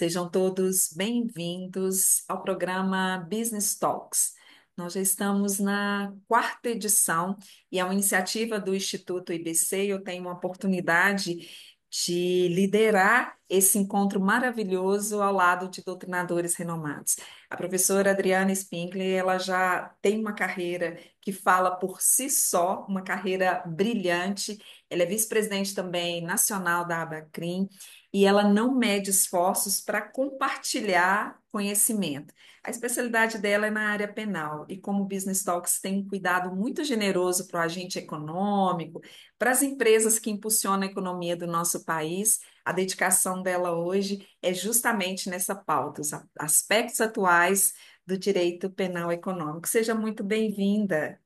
Sejam todos bem-vindos ao programa Business Talks. Nós já estamos na quarta edição e é uma iniciativa do Instituto IBC. Eu tenho uma oportunidade de liderar esse encontro maravilhoso ao lado de doutrinadores renomados. A professora Adriana Spinkler, ela já tem uma carreira que fala por si só, uma carreira brilhante. Ela é vice-presidente também nacional da Abacrim e ela não mede esforços para compartilhar conhecimento. A especialidade dela é na área penal, e como o Business Talks tem um cuidado muito generoso para o agente econômico, para as empresas que impulsionam a economia do nosso país, a dedicação dela hoje é justamente nessa pauta, os aspectos atuais do direito penal econômico. Seja muito bem-vinda.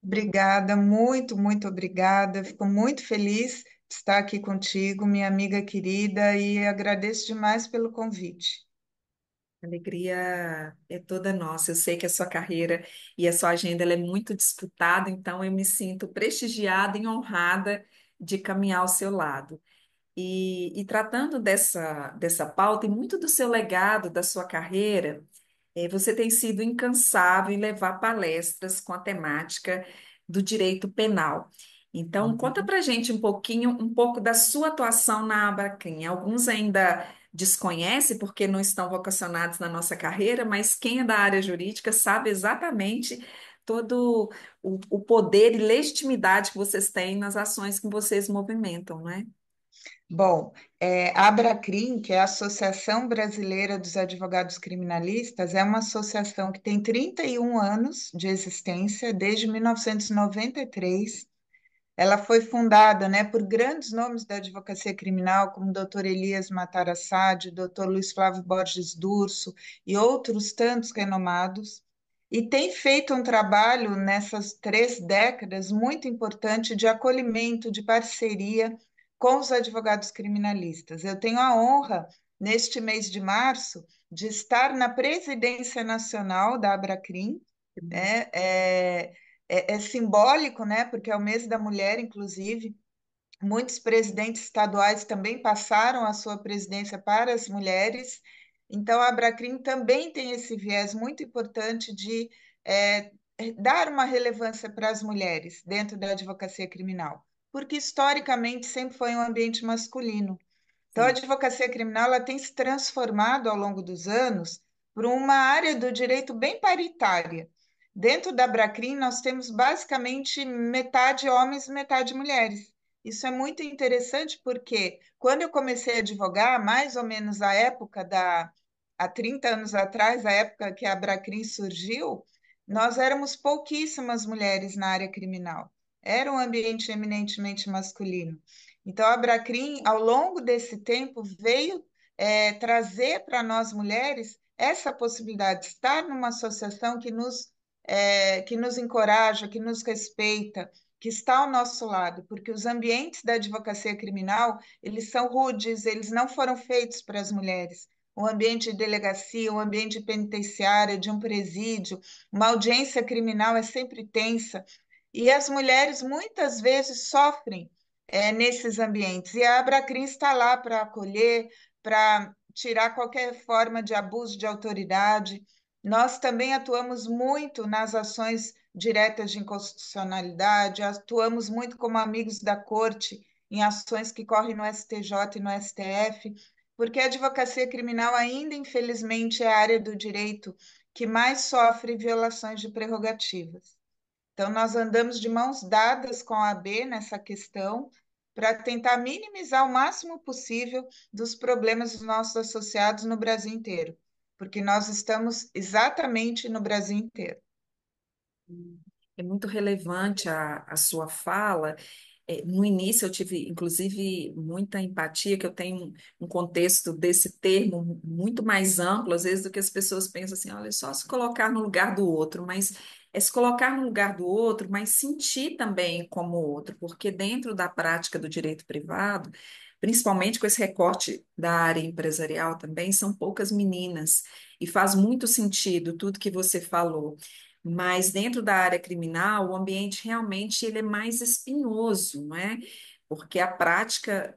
Obrigada, muito, muito obrigada. Fico muito feliz de estar aqui contigo, minha amiga querida, e agradeço demais pelo convite. A alegria é toda nossa. Eu sei que a sua carreira e a sua agenda ela é muito disputada, então eu me sinto prestigiada e honrada de caminhar ao seu lado. E tratando dessa pauta e muito do seu legado, da sua carreira, você tem sido incansável em levar palestras com a temática do direito penal. Então, conta Uhum. para gente um pouquinho, um pouco da sua atuação na Abracrim. Alguns ainda desconhecem porque não estão vocacionados na nossa carreira, mas quem é da área jurídica sabe exatamente todo o poder e legitimidade que vocês têm nas ações que vocês movimentam, não é? Bom, a Abracrim, que é a Associação Brasileira dos Advogados Criminalistas, é uma associação que tem 31 anos de existência, desde 1993. Ela foi fundada, né, por grandes nomes da advocacia criminal, como o Dr. Elias Matarassade, Dr. Luiz Flávio Borges Durso e outros tantos renomados, e tem feito um trabalho nessas 3 décadas muito importante de acolhimento, de parceria com os advogados criminalistas. Eu tenho a honra, neste mês de março, de estar na presidência nacional da Abracrim, né? É simbólico, né? Porque é o mês da mulher, inclusive. Muitos presidentes estaduais também passaram a sua presidência para as mulheres. Então, a Abracrim também tem esse viés muito importante de é, dar uma relevância para as mulheres dentro da advocacia criminal, porque historicamente sempre foi um ambiente masculino. Então, a Sim. advocacia criminal ela tem se transformado ao longo dos anos para uma área do direito bem paritária. Dentro da Bracrim, nós temos basicamente metade homens e metade mulheres. Isso é muito interessante porque quando eu comecei a advogar, mais ou menos há 30 anos atrás, a época que a Bracrim surgiu, nós éramos pouquíssimas mulheres na área criminal. Era um ambiente eminentemente masculino. Então, a Bracrim, ao longo desse tempo, veio trazer para nós mulheres essa possibilidade de estar numa associação que nos encoraja, que nos respeita, que está ao nosso lado, porque os ambientes da advocacia criminal, eles são rudes, eles não foram feitos para as mulheres. Um ambiente de delegacia, um ambiente penitenciário, de um presídio, uma audiência criminal é sempre tensa, e as mulheres muitas vezes sofrem nesses ambientes. E a Abracrim está lá para acolher, para tirar qualquer forma de abuso de autoridade. Nós também atuamos muito nas ações diretas de inconstitucionalidade, atuamos muito como amigos da corte em ações que correm no STJ e no STF, porque a advocacia criminal ainda, infelizmente, é a área do direito que mais sofre violações de prerrogativas. Então, nós andamos de mãos dadas com a AB nessa questão, para tentar minimizar o máximo possível dos problemas dos nossos associados no Brasil inteiro, porque nós estamos exatamente no Brasil inteiro. É muito relevante a sua fala. No início eu tive, inclusive, muita empatia, que eu tenho um contexto desse termo muito mais amplo, às vezes, do que as pessoas pensam assim, olha, é só se colocar no lugar do outro, mas é se colocar no lugar do outro, mas sentir também como outro, porque dentro da prática do direito privado, principalmente com esse recorte da área empresarial também, são poucas meninas, e faz muito sentido tudo que você falou. Mas dentro da área criminal, o ambiente realmente ele é mais espinhoso, não é? porque a prática,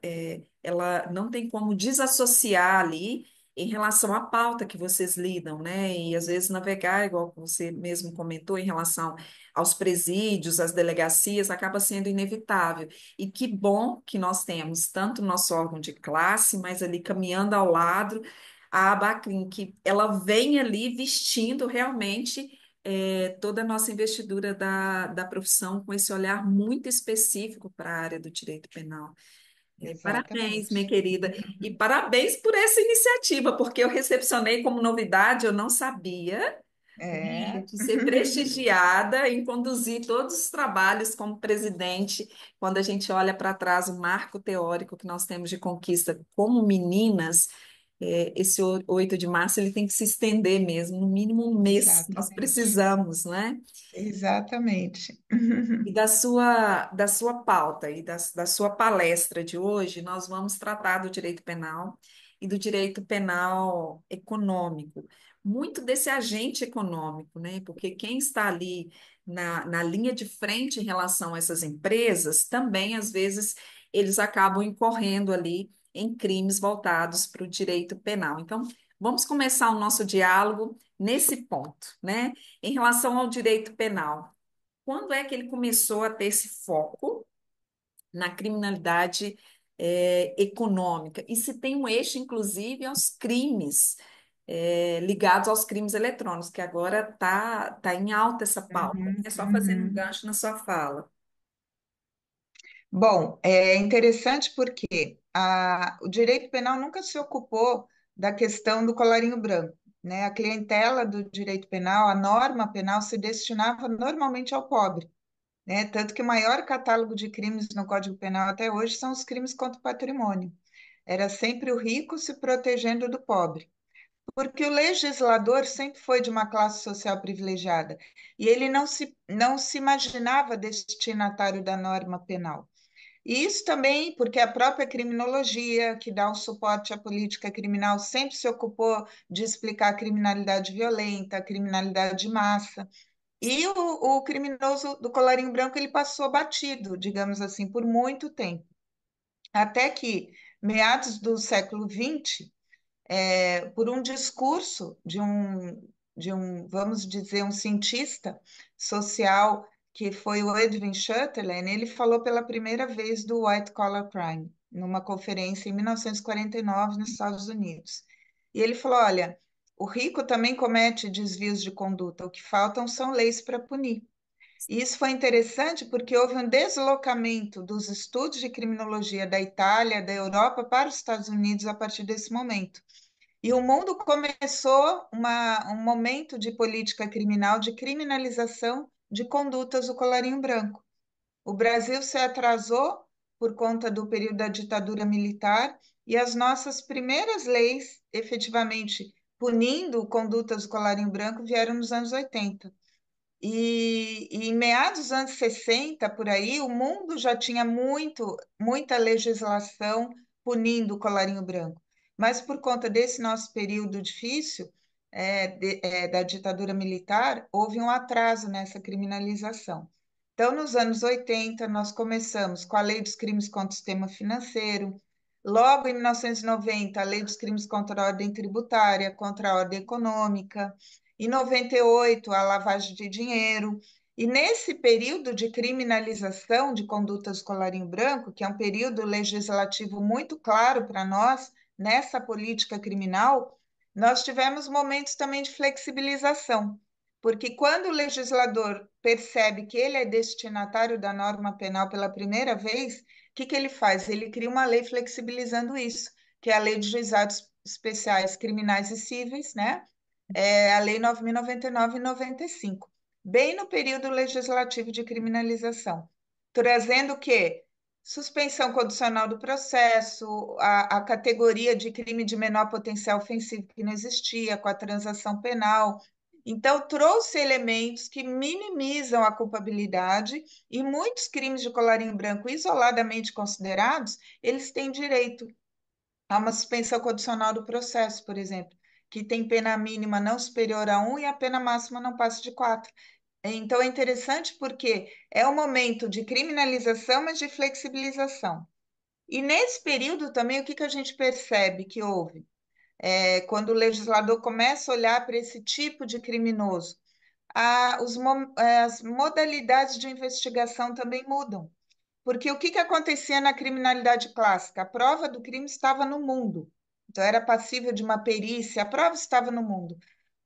ela não tem como desassociar ali em relação à pauta que vocês lidam, né? E às vezes navegar, igual você mesmo comentou, em relação aos presídios, às delegacias, acaba sendo inevitável. E que bom que nós temos tanto o nosso órgão de classe, mas ali caminhando ao lado, a Abacrim, que ela vem ali vestindo realmente toda a nossa investidura da profissão com esse olhar muito específico para a área do direito penal. Parabéns, minha Exatamente. querida, e parabéns por essa iniciativa, porque eu recepcionei como novidade, eu não sabia É. de ser prestigiada em conduzir todos os trabalhos como presidente, quando a gente olha para trás o marco teórico que nós temos de conquista como meninas, esse 8 de março ele tem que se estender mesmo, no mínimo um mês, nós Exatamente. precisamos, né? Exatamente. E da sua pauta e da sua palestra de hoje, nós vamos tratar do direito penal e do direito penal econômico. Muito desse agente econômico, né? Porque quem está ali na linha de frente em relação a essas empresas, também, às vezes, eles acabam incorrendo ali em crimes voltados para o direito penal. Então, vamos começar o nosso diálogo nesse ponto, né? Em relação ao direito penal. Quando é que ele começou a ter esse foco na criminalidade econômica? E se tem um eixo, inclusive, aos crimes ligados aos crimes eletrônicos, que agora tá em alta essa pauta. Uhum, É só fazendo um uhum. gancho na sua fala. Bom, é interessante porque o direito penal nunca se ocupou da questão do colarinho branco, né? A clientela do direito penal, a norma penal se destinava normalmente ao pobre, né? Tanto que o maior catálogo de crimes no Código Penal até hoje são os crimes contra o patrimônio. Era sempre o rico se protegendo do pobre, porque o legislador sempre foi de uma classe social privilegiada e ele não se imaginava destinatário da norma penal. E isso também porque a própria criminologia, que dá o suporte à política criminal, sempre se ocupou de explicar a criminalidade violenta, a criminalidade de massa. E o criminoso do colarinho branco, ele passou batido, digamos assim, por muito tempo. Até que, meados do século XX, por um discurso vamos dizer, um cientista social, que foi o Edwin Shuterland, ele falou pela primeira vez do white collar crime, numa conferência em 1949 nos Estados Unidos. E ele falou: olha, o rico também comete desvios de conduta, o que faltam são leis para punir. E isso foi interessante porque houve um deslocamento dos estudos de criminologia da Itália, da Europa, para os Estados Unidos a partir desse momento. E o mundo começou um momento de política criminal, de criminalização de condutas do colarinho branco. O Brasil se atrasou por conta do período da ditadura militar e as nossas primeiras leis, efetivamente punindo condutas do colarinho branco, vieram nos anos 80. E em meados dos anos 60, por aí, o mundo já tinha muita legislação punindo o colarinho branco. Mas por conta desse nosso período difícil, da ditadura militar, houve um atraso nessa criminalização. Então, nos anos 80, nós começamos com a Lei dos Crimes contra o Sistema Financeiro. Logo, em 1990, a Lei dos Crimes contra a Ordem Tributária, contra a Ordem Econômica. Em 98, a lavagem de dinheiro. E nesse período de criminalização de condutas do colarinho branco, que é um período legislativo muito claro para nós, nessa política criminal, nós tivemos momentos também de flexibilização. Porque quando o legislador percebe que ele é destinatário da norma penal pela primeira vez, o que que ele faz? Ele cria uma lei flexibilizando isso, que é a Lei de Juizados Especiais Criminais e Cíveis, né? A Lei 9.099 e 95, bem no período legislativo de criminalização, trazendo o quê? Suspensão condicional do processo, a categoria de crime de menor potencial ofensivo que não existia, com a transação penal. Então, trouxe elementos que minimizam a culpabilidade e muitos crimes de colarinho branco isoladamente considerados, eles têm direito a uma suspensão condicional do processo, por exemplo, que tem pena mínima não superior a um e a pena máxima não passa de quatro. Então é interessante porque é um momento de criminalização, mas de flexibilização. E nesse período também, o que que a gente percebe que houve? Quando o legislador começa a olhar para esse tipo de criminoso, as modalidades de investigação também mudam. Porque o que que acontecia na criminalidade clássica? A prova do crime estava no mundo. Então, era passível de uma perícia, a prova estava no mundo.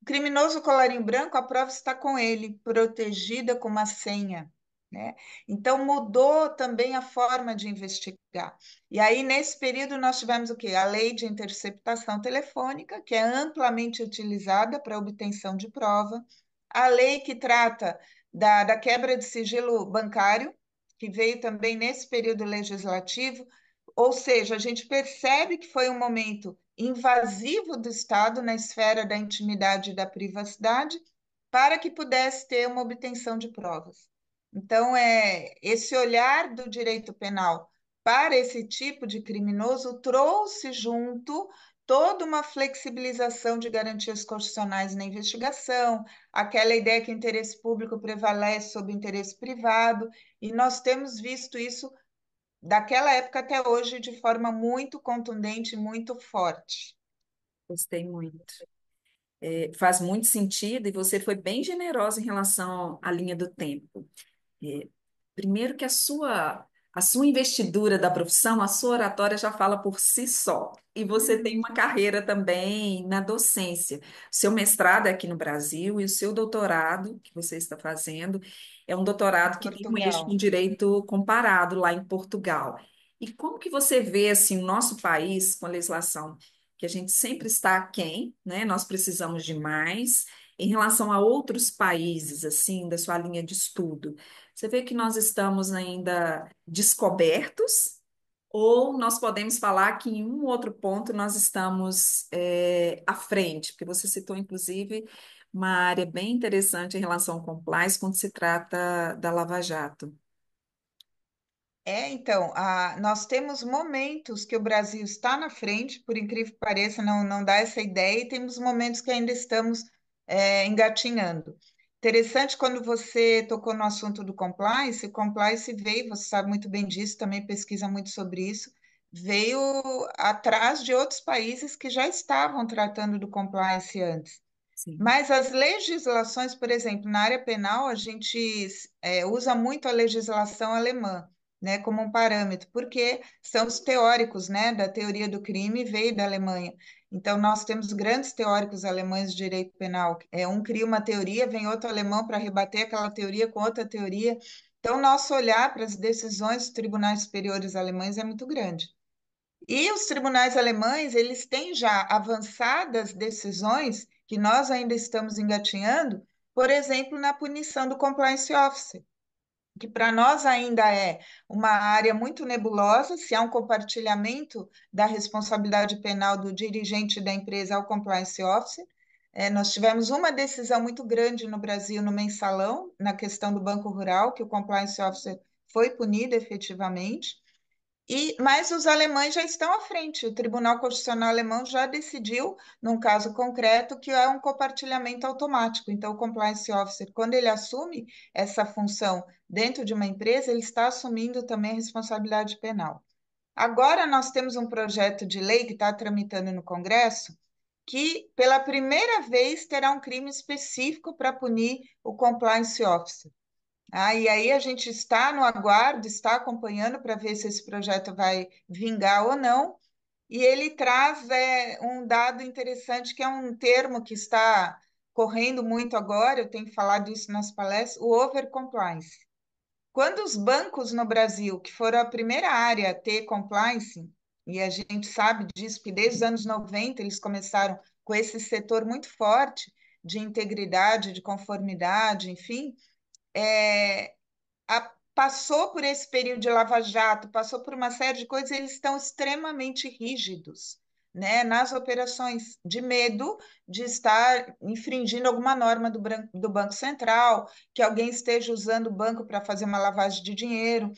O criminoso colarinho branco, a prova está com ele, protegida com uma senha, né? Então, mudou também a forma de investigar. E aí, nesse período, nós tivemos o quê? A lei de interceptação telefônica, que é amplamente utilizada para obtenção de prova, a lei que trata da quebra de sigilo bancário, que veio também nesse período legislativo, ou seja, a gente percebe que foi um momento invasivo do Estado na esfera da intimidade e da privacidade para que pudesse ter uma obtenção de provas. Então, esse olhar do direito penal para esse tipo de criminoso trouxe junto toda uma flexibilização de garantias constitucionais na investigação, aquela ideia que o interesse público prevalece sobre o interesse privado, e nós temos visto isso daquela época até hoje de forma muito contundente, muito forte. Gostei muito. Faz muito sentido e você foi bem generosa em relação à linha do tempo. É, primeiro que a sua investidura da profissão, a sua oratória já fala por si só. E você tem Uhum. uma carreira também na docência. Seu mestrado é aqui no Brasil e o seu doutorado que você está fazendo é um Em doutorado que tem um eixo com Portugal. direito comparado lá em Portugal. E como que você vê assim o nosso país com a legislação que a gente sempre está aquém, né? Nós precisamos de mais em relação a outros países assim da sua linha de estudo. Você vê que nós estamos ainda descobertos, ou nós podemos falar que em um outro ponto nós estamos à frente, porque você citou, inclusive, uma área bem interessante em relação ao compliance quando se trata da Lava Jato. Então, nós temos momentos que o Brasil está na frente, por incrível que pareça, não dá essa ideia, e temos momentos que ainda estamos engatinhando. Interessante quando você tocou no assunto do compliance, o compliance veio, você sabe muito bem disso, também pesquisa muito sobre isso, veio atrás de outros países que já estavam tratando do compliance antes. Sim. Mas as legislações, por exemplo, na área penal, a gente usa muito a legislação alemã, né, como um parâmetro, porque são os teóricos, né, da teoria do crime veio da Alemanha. Então, nós temos grandes teóricos alemães de direito penal. Um cria uma teoria, vem outro alemão para rebater aquela teoria com outra teoria. Então, nosso olhar para as decisões dos tribunais superiores alemães é muito grande. E os tribunais alemães, eles têm já avançadas decisões que nós ainda estamos engatinhando, por exemplo, na punição do compliance officer, que para nós ainda é uma área muito nebulosa, se há um compartilhamento da responsabilidade penal do dirigente da empresa ao compliance officer. Nós tivemos uma decisão muito grande no Brasil, no mensalão, na questão do Banco Rural, que o compliance officer foi punido efetivamente. Mas os alemães já estão à frente. O Tribunal Constitucional alemão já decidiu, num caso concreto, que é um compartilhamento automático. Então, o compliance officer, quando ele assume essa função dentro de uma empresa, ele está assumindo também a responsabilidade penal. Agora, nós temos um projeto de lei que está tramitando no Congresso, que, pela primeira vez, terá um crime específico para punir o compliance officer. E aí a gente está no aguardo, está acompanhando para ver se esse projeto vai vingar ou não. E ele traz um dado interessante, que é um termo que está correndo muito agora, eu tenho falado isso nas palestras, o overcompliance. Quando os bancos no Brasil, que foram a primeira área a ter compliance, e a gente sabe disso, que desde os anos 90 eles começaram com esse setor muito forte de integridade, de conformidade, enfim, é, passou por esse período de Lava Jato, passou por uma série de coisas, eles estão extremamente rígidos, né, nas operações, de medo de estar infringindo alguma norma do Banco Central, que alguém esteja usando o banco para fazer uma lavagem de dinheiro.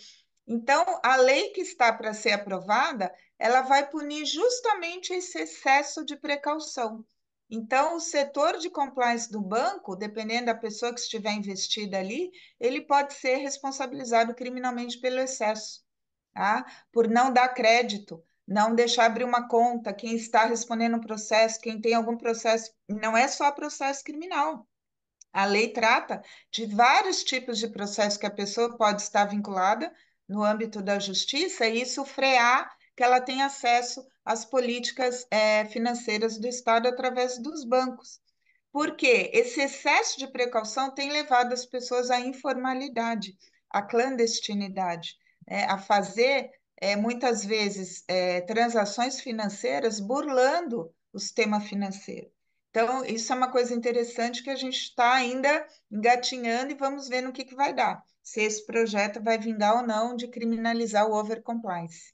Então, a lei que está para ser aprovada, ela vai punir justamente esse excesso de precaução. Então, o setor de compliance do banco, dependendo da pessoa que estiver investida ali, ele pode ser responsabilizado criminalmente pelo excesso, tá? Por não dar crédito, não deixar abrir uma conta, quem está respondendo um processo, quem tem algum processo, não é só processo criminal. A lei trata de vários tipos de processo que a pessoa pode estar vinculada no âmbito da justiça e isso frear que ela tenha acesso às políticas financeiras do Estado através dos bancos. Porque esse excesso de precaução tem levado as pessoas à informalidade, à clandestinidade, a fazer muitas vezes transações financeiras burlando o sistema financeiro. Então, isso é uma coisa interessante que a gente está ainda engatinhando e vamos ver no que vai dar. Se esse projeto vai vingar ou não de criminalizar o overcompliance.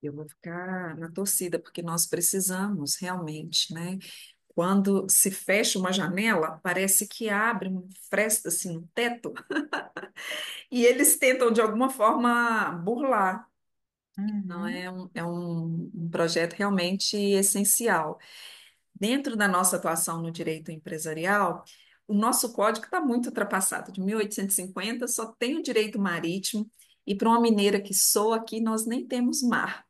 Eu vou ficar na torcida, porque nós precisamos realmente, né? Quando se fecha uma janela, parece que abre uma fresta assim no teto, e eles tentam de alguma forma burlar. Então, Uhum. um projeto realmente essencial. Dentro da nossa atuação no direito empresarial, o nosso código está muito ultrapassado. De 1850 só tem o direito marítimo, e para uma mineira que sou aqui, nós nem temos mar.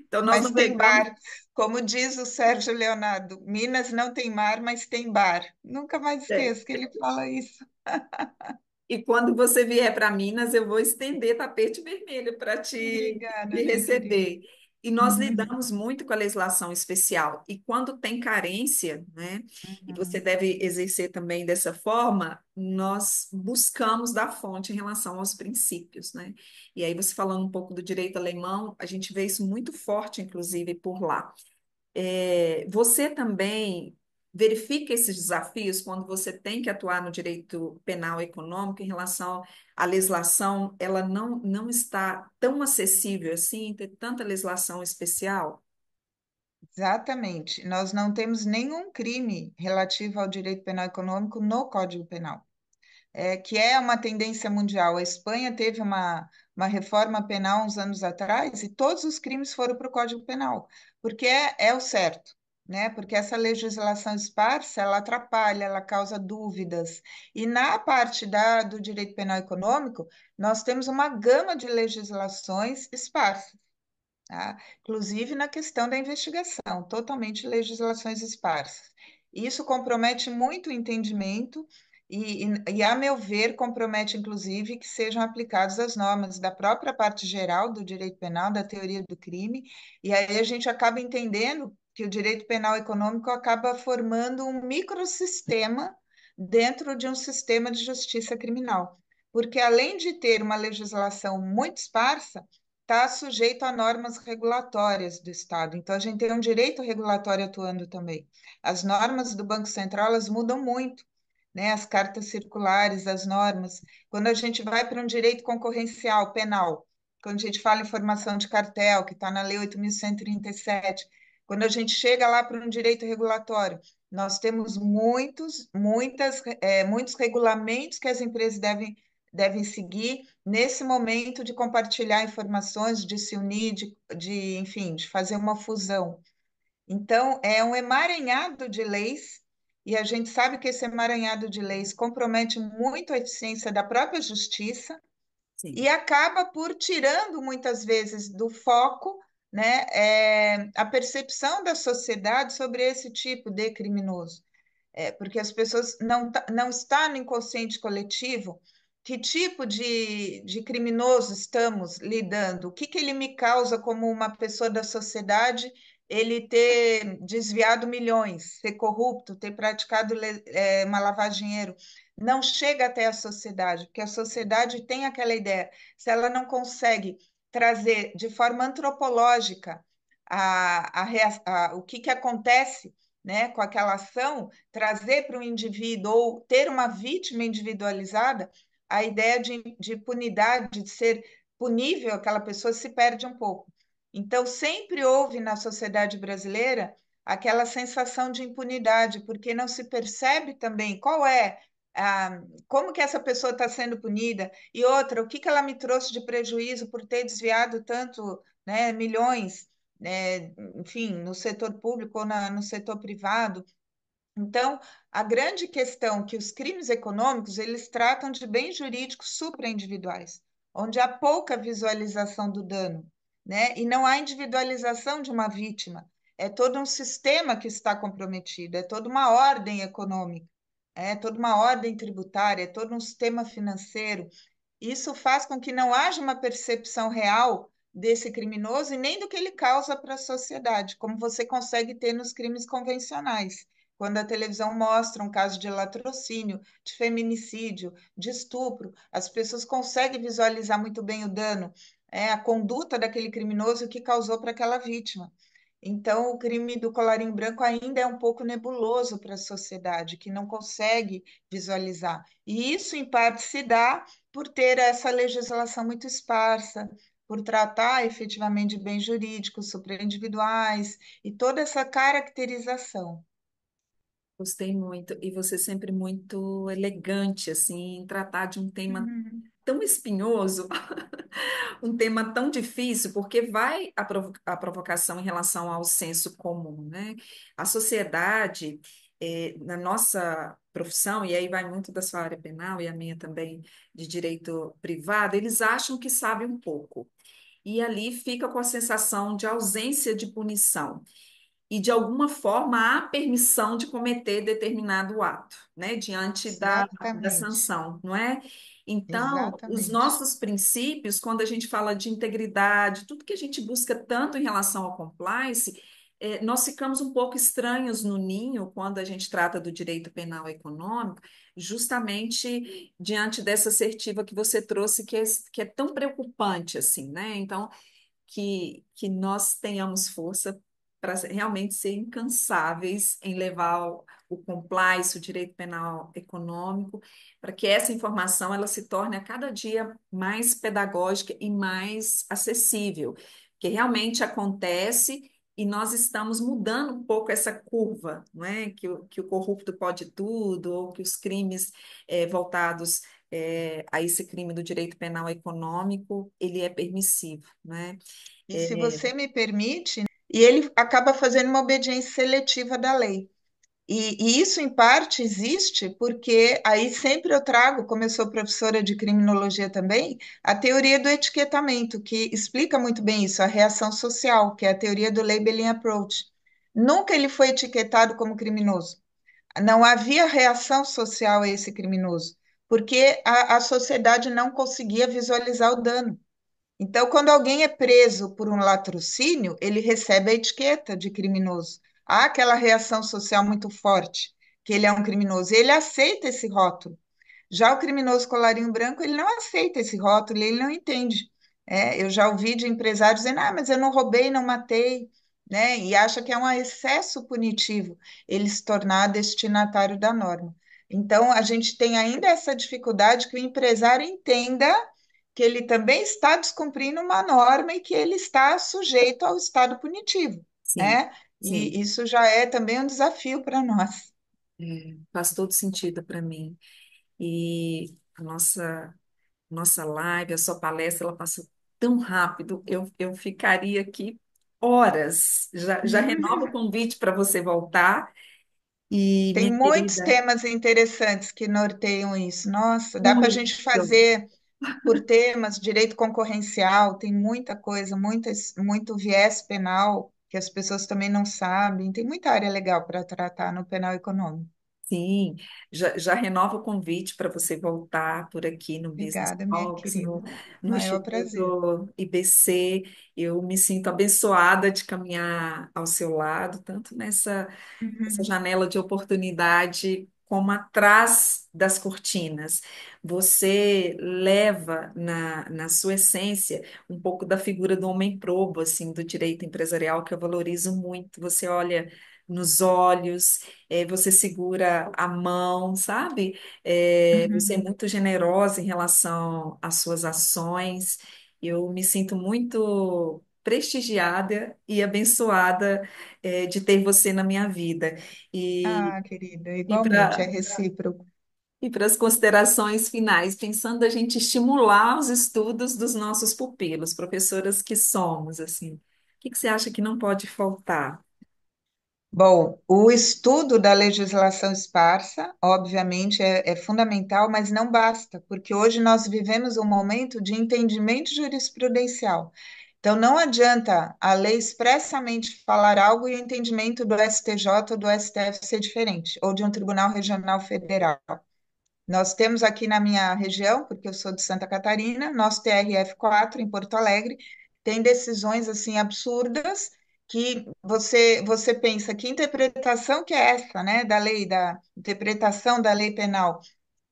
Então, nós Mas tem navegamos. bar, como diz o Sérgio Leonardo, Minas não tem mar, mas tem bar. Nunca mais É. esqueço que ele fala isso. E quando você vier para Minas, eu vou estender tapete vermelho para Obrigada, te minha querida. receber. E nós Uhum, lidamos muito com a legislação especial. E quando tem carência, né, e você uhum. deve exercer também dessa forma, nós buscamos da fonte em relação aos princípios, né? E aí, você falando um pouco do direito alemão, a gente vê isso muito forte, inclusive, por lá. Você também verifica esses desafios quando você tem que atuar no direito penal econômico em relação à legislação, ela não está tão acessível assim, ter tanta legislação especial? Exatamente. Nós não temos nenhum crime relativo ao direito penal econômico no Código Penal. Que é uma tendência mundial. A Espanha teve uma reforma penal uns anos atrás e todos os crimes foram para o Código Penal, porque é o certo, né? Porque essa legislação esparsa, ela atrapalha, ela causa dúvidas. E na parte do direito penal econômico, nós temos uma gama de legislações esparsas, tá? Inclusive na questão da investigação, totalmente legislações esparsas. Isso compromete muito o entendimento a meu ver, compromete inclusive que sejam aplicadas as normas da própria parte geral do direito penal, da teoria do crime, e aí a gente acaba entendendo que o direito penal econômico acaba formando um microsistema dentro de um sistema de justiça criminal. Porque além de ter uma legislação muito esparsa, está sujeito a normas regulatórias do Estado. Então, a gente tem um direito regulatório atuando também. As normas do Banco Central, elas mudam muito, né? As cartas circulares, as normas. Quando a gente vai para um direito concorrencial, penal, quando a gente fala em formação de cartel, que está na Lei 8.137, quando a gente chega lá para um direito regulatório, nós temos muitos regulamentos que as empresas devem seguir nesse momento de compartilhar informações, de se unir, enfim, de fazer uma fusão. Então, é um emaranhado de leis, e a gente sabe que esse emaranhado de leis compromete muito a eficiência da própria justiça Sim. e acaba por tirando muitas vezes do foco, né, a percepção da sociedade sobre esse tipo de criminoso. Porque as pessoas não está no inconsciente coletivo que tipo de criminoso estamos lidando, o que que ele me causa como uma pessoa da sociedade, ele ter desviado milhões, ser corrupto, ter praticado uma lavagem de dinheiro, não chega até a sociedade, porque a sociedade tem aquela ideia, se ela não consegue trazer de forma antropológica o que que acontece, né, com aquela ação, trazer para o indivíduo ou ter uma vítima individualizada, a ideia de punidade, de ser punível aquela pessoa se perde um pouco. Então, sempre houve na sociedade brasileira aquela sensação de impunidade, porque não se percebe também qual é como que essa pessoa está sendo punida e outra, o que que ela me trouxe de prejuízo por ter desviado tanto, né, milhões. enfim, no setor público ou no setor privado. Então, a grande questão é que os crimes econômicos, eles tratam de bens jurídicos supraindividuais, onde há pouca visualização do dano, né? E não há individualização de uma vítima. É todo um sistema que está comprometido, é toda uma ordem econômica, é toda uma ordem tributária, é todo um sistema financeiro. Isso faz com que não haja uma percepção real desse criminoso e nem do que ele causa para a sociedade, como você consegue ter nos crimes convencionais. Quando a televisão mostra um caso de latrocínio, de feminicídio, de estupro, as pessoas conseguem visualizar muito bem o dano, a conduta daquele criminoso e o que causou para aquela vítima. Então, o crime do colarinho branco ainda é um pouco nebuloso para a sociedade, que não consegue visualizar. E isso, em parte, se dá por ter essa legislação muito esparsa, por tratar efetivamente de bens jurídicos superindividuais e toda essa caracterização. Gostei muito. E você sempre muito elegante, assim, em tratar de um tema Uhum. tão espinhoso, um tema tão difícil, porque vai a provocação em relação ao senso comum, né? A sociedade, na nossa profissão, e aí vai muito da sua área penal e a minha também de direito privado, eles acham que sabem um pouco. E ali fica com a sensação de ausência de punição e de alguma forma há permissão de cometer determinado ato, né, diante da Exatamente, sanção, não é? Então, os exatamente. nossos princípios, quando a gente fala de integridade, tudo que a gente busca tanto em relação ao compliance, nós ficamos um pouco estranhos no ninho quando a gente trata do direito penal econômico, justamente diante dessa assertiva que você trouxe, que é tão preocupante assim, né? Então, que nós tenhamos força para realmente ser incansáveis em levar o compliance, o direito penal econômico, para que essa informação ela se torne a cada dia mais pedagógica e mais acessível, que realmente acontece e nós estamos mudando um pouco essa curva, não é? Que o corrupto pode tudo, ou que os crimes voltados a esse crime do direito penal econômico, ele é permissivo, né? E se você me permite, e ele acaba fazendo uma obediência seletiva da lei. E isso, em parte, existe porque aí sempre eu trago, como eu sou professora de criminologia também, a teoria do etiquetamento, que explica muito bem isso, a reação social, que é a teoria do labeling approach. Nunca ele foi etiquetado como criminoso. Não havia reação social a esse criminoso, porque a sociedade não conseguia visualizar o dano. Então, quando alguém é preso por um latrocínio, ele recebe a etiqueta de criminoso. Há aquela reação social muito forte, que ele é um criminoso, e ele aceita esse rótulo. Já o criminoso colarinho branco, ele não aceita esse rótulo, ele não entende. Eu já ouvi de empresários dizendo, mas eu não roubei, não matei, né? E acha que é um excesso punitivo ele se tornar destinatário da norma. Então, a gente tem ainda essa dificuldade que o empresário entenda que ele também está descumprindo uma norma e que ele está sujeito ao estado punitivo, Sim, né? sim, E isso já é também um desafio para nós. faz todo sentido para mim. E a nossa live, a sua palestra, ela passou tão rápido, eu ficaria aqui horas. Já renovo o convite para você voltar. E, Tem minha muitos querida, temas interessantes que norteiam isso. Nossa, dá para a muito. gente fazer por temas, direito concorrencial, tem muita coisa, muito viés penal que as pessoas também não sabem. Tem muita área legal para tratar no penal econômico. Sim, já renova o convite para você voltar por aqui no Business Obrigada, minha Talks, querida. no Maior prazer. Instituto IBC. Eu me sinto abençoada de caminhar ao seu lado, tanto essa Uhum. janela de oportunidade como atrás das cortinas. Você leva na sua essência um pouco da figura do homem probo, assim, do direito empresarial, que eu valorizo muito. Você olha nos olhos, você segura a mão, sabe? Você é Uhum. muito generosa em relação às suas ações. Eu me sinto muito prestigiada e abençoada, de ter você na minha vida. E, Ah, querida, e igualmente, é para recíproco. e para as considerações finais, pensando a gente estimular os estudos dos nossos pupilos, professoras que somos, assim, o que você acha que não pode faltar? Bom, o estudo da legislação esparsa, obviamente, é fundamental, mas não basta, porque hoje nós vivemos um momento de entendimento jurisprudencial. Então, não adianta a lei expressamente falar algo e o entendimento do STJ ou do STF ser diferente, ou de um tribunal regional federal. Nós temos aqui na minha região, porque eu sou de Santa Catarina, nosso TRF4 em Porto Alegre tem decisões assim absurdas que você pensa que interpretação que é essa, né, da lei, da interpretação da lei penal.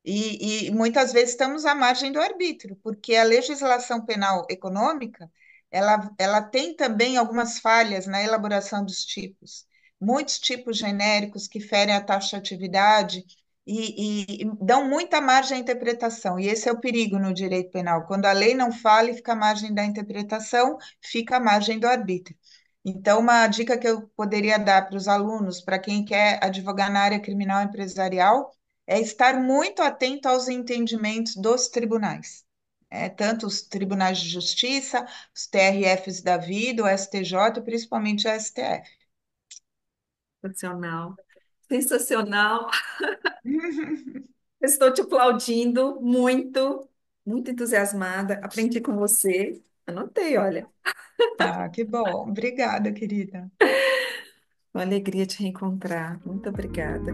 E muitas vezes estamos à margem do arbítrio, porque a legislação penal econômica, ela tem também algumas falhas na elaboração dos tipos. Muitos tipos genéricos que ferem a taxatividade e dão muita margem à interpretação. E esse é o perigo no direito penal. Quando a lei não fala e fica à margem da interpretação, fica à margem do arbítrio. Então, uma dica que eu poderia dar para os alunos, para quem quer advogar na área criminal empresarial, é estar muito atento aos entendimentos dos tribunais. Tanto os tribunais de justiça, os TRFs da vida, o STJ, e principalmente o STF. Sensacional. Sensacional. Estou te aplaudindo muito, muito entusiasmada. Aprendi com você. Anotei, olha. Ah, que bom. Obrigada, querida. Uma alegria te reencontrar. Muito obrigada.